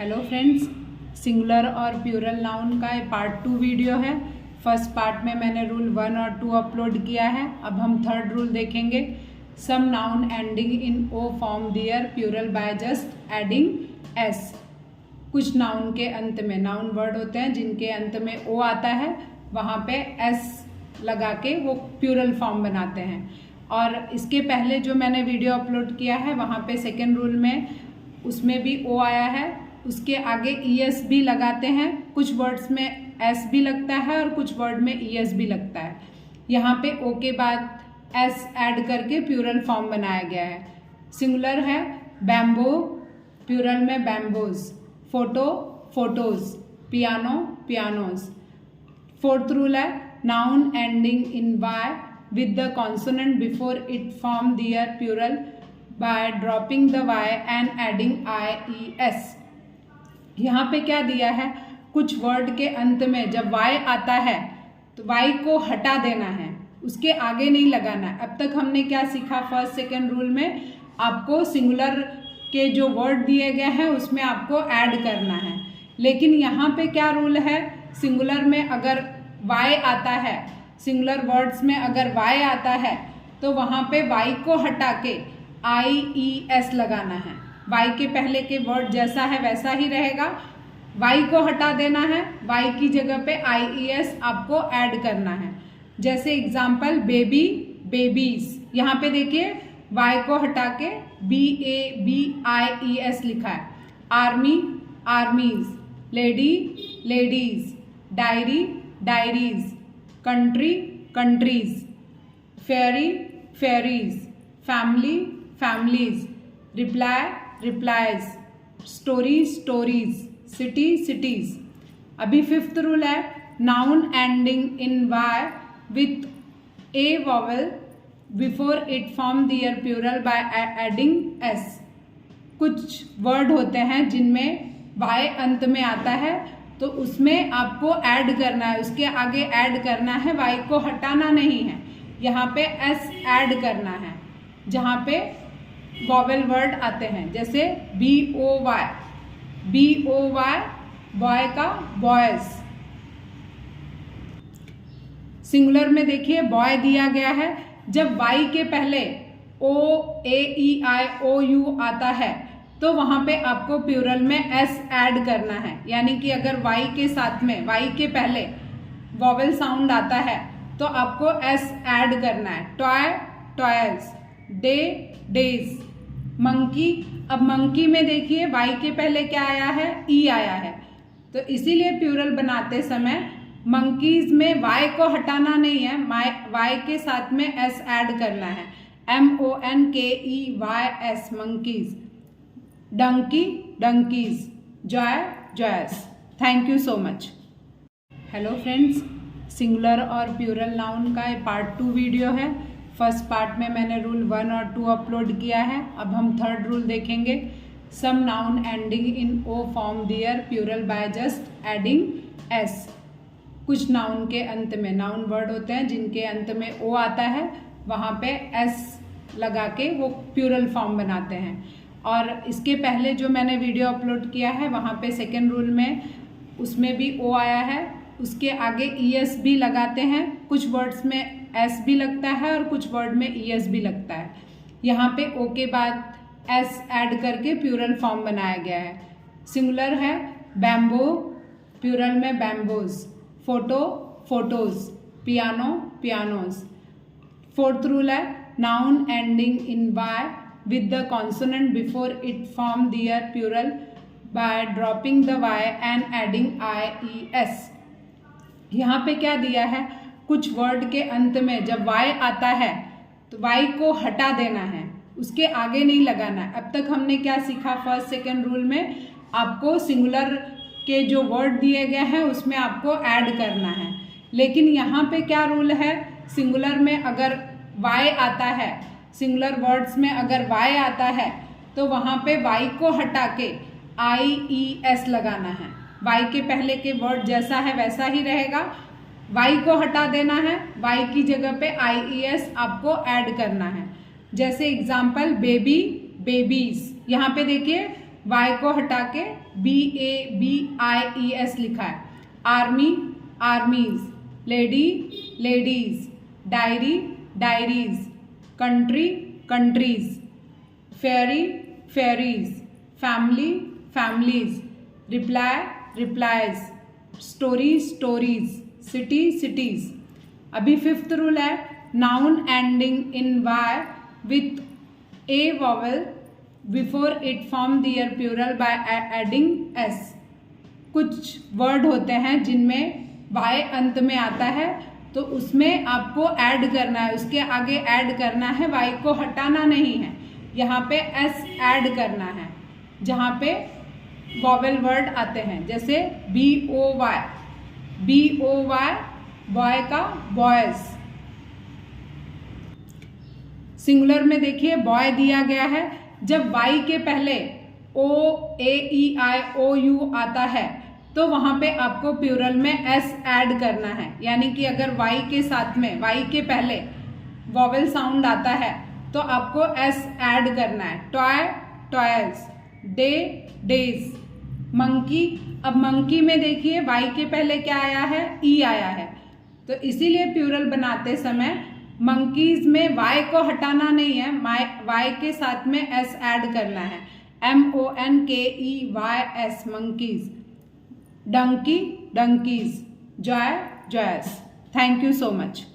Hello friends, singular और plural noun का part 2 video है। फर्स्ट पार्ट में मैंने रूल 1 और 2 अपलोड किया है। अब हम थर्ड रूल देखेंगे। Some noun ending in O form their plural by just adding S. कुछ नाउन के अंत में, नाउन वर्ड होते हैं जिनके अंत में ओ आता है, वहाँ पे एस लगा के वो प्लूरल फॉर्म बनाते हैं। और इसके पहले जो मैंने वीडियो अपलोड किया है वहाँ पे सेकेंड रूल में उसमें भी ओ आया है, उसके आगे ईएस भी लगाते हैं। कुछ वर्ड्स में एस भी लगता है और कुछ वर्ड में ईएस भी लगता है। यहाँ पे ओ के बाद एस ऐड करके प्लूरल फॉर्म बनाया गया है। सिंगुलर है बैम्बो, प्लूरल में bamboos. Photo photos, piano pianos. Fourth rule है noun ending in Y with the consonant before it form their plural by dropping the y and adding ies। यहाँ पे क्या दिया है, कुछ वर्ड के अंत में जब y आता है तो y को हटा देना है, उसके आगे नहीं लगाना है। अब तक हमने क्या सीखा फर्स्ट सेकेंड रूल में, आपको सिंगुलर के जो वर्ड दिए गए हैं उसमें आपको ऐड करना है। लेकिन यहाँ पे क्या रूल है, सिंगुलर में अगर y आता है, सिंगुलर वर्ड्स में अगर y आता है तो वहाँ पे y को हटा के ies लगाना है। y के पहले के वर्ड जैसा है वैसा ही रहेगा, y को हटा देना है, y की जगह पे ies आपको ऐड करना है। जैसे एग्जाम्पल बेबी बेबीज, यहाँ पे देखिए y को हटा के BABIES लिखा है। Army armies, lady ladies, diary diaries, country countries, ferry ferries, family families, reply replies, story stories, city cities. अभी फिफ्थ रूल है noun ending in Y with a vowel before it form their plural by adding S. कुछ word होते हैं जिनमें Y अंत में आता है तो उसमें आपको ऐड करना है, उसके आगे ऐड करना है, वाई को हटाना नहीं है। यहाँ पे एस ऐड करना है जहाँ पे वॉवेल वर्ड आते हैं, जैसे BOY बॉय का बॉयज। सिंगुलर में देखिए बॉय दिया गया है, जब वाई के पहले OAEIOU आता है तो वहाँ पे आपको प्लूरल में एस ऐड करना है। यानी कि अगर वाई के साथ में, वाई के पहले वॉवेल साउंड आता है तो आपको एस ऐड करना है। Toy toys, day days, monkey. अब मंकी में देखिए वाई के पहले क्या आया है, ई आया है, तो इसीलिए प्लूरल बनाते समय मंकीज में वाई को हटाना नहीं है, वाई के साथ में एस ऐड करना है। MONKEYS monkeys. Donkey donkeys, joy joys. Thank you so much. Hello friends, singular और प्लूरल नाउन का पार्ट 2 वीडियो है। फर्स्ट पार्ट में मैंने रूल 1 और 2 अपलोड किया है। अब हम थर्ड रूल देखेंगे। Some noun ending in O form their plural by just adding S. कुछ नाउन के अंत में, नाउन वर्ड होते हैं जिनके अंत में ओ आता है, वहाँ पे एस लगा के वो प्लूरल फॉर्म बनाते हैं। और इसके पहले जो मैंने वीडियो अपलोड किया है वहाँ पे सेकेंड रूल में उसमें भी ओ आया है, उसके आगे ईएस भी लगाते हैं। कुछ वर्ड्स में एस भी लगता है और कुछ वर्ड में ईएस भी लगता है। यहाँ पे ओ के बाद एस ऐड करके प्लूरल फॉर्म बनाया गया है। सिंगुलर है बैम्बो, प्लूरल में bamboos. Photo photos, piano pianos. Fourth rule है noun ending in Y with the consonant before it form their plural by dropping the y and adding ies। यहाँ पे क्या दिया है, कुछ वर्ड के अंत में जब y आता है तो y को हटा देना है, उसके आगे नहीं लगाना है। अब तक हमने क्या सीखा फर्स्ट सेकेंड रूल में, आपको सिंगुलर के जो वर्ड दिए गए हैं उसमें आपको ऐड करना है। लेकिन यहाँ पे क्या रूल है, सिंगुलर में अगर y आता है, सिंगुलर वर्ड्स में अगर y आता है तो वहाँ पे y को हटा के IES लगाना है। y के पहले के वर्ड जैसा है वैसा ही रहेगा, y को हटा देना है, y की जगह पे IES आपको ऐड करना है। जैसे एग्जाम्पल बेबी बेबीज, यहाँ पे देखिए वाई को हटा के BABIES लिखा है। Army armies, lady ladies, diary diaries, country countries, ferry ferries, family families, reply replies, story stories, city cities. अभी फिफ्थ रूल है, noun ending in Y with a vowel before it form their plural by adding S. कुछ word होते हैं जिनमें Y अंत में आता है, तो उसमें आपको ऐड करना है, उसके आगे ऐड करना है, वाई को हटाना नहीं है। यहाँ पे एस ऐड करना है जहाँ पे वॉवेल वर्ड आते हैं, जैसे BOY, बॉय का बॉयज। सिंगुलर में देखिए बॉय दिया गया है, जब वाई के पहले OAEIOU आता है तो वहां पे आपको प्लूरल में एस ऐड करना है। यानी कि अगर वाई के साथ में, वाई के पहले वॉवेल साउंड आता है तो आपको एस ऐड करना है। Toy toys, day days, monkey. अब मंकी में देखिए वाई के पहले क्या आया है, ई आया है, तो इसीलिए प्लूरल बनाते समय मंकीज में वाई को हटाना नहीं है, वाई के साथ में एस ऐड करना है। MONKEYS, monkeys. Donkey donkeys, joy joys. Thank you so much.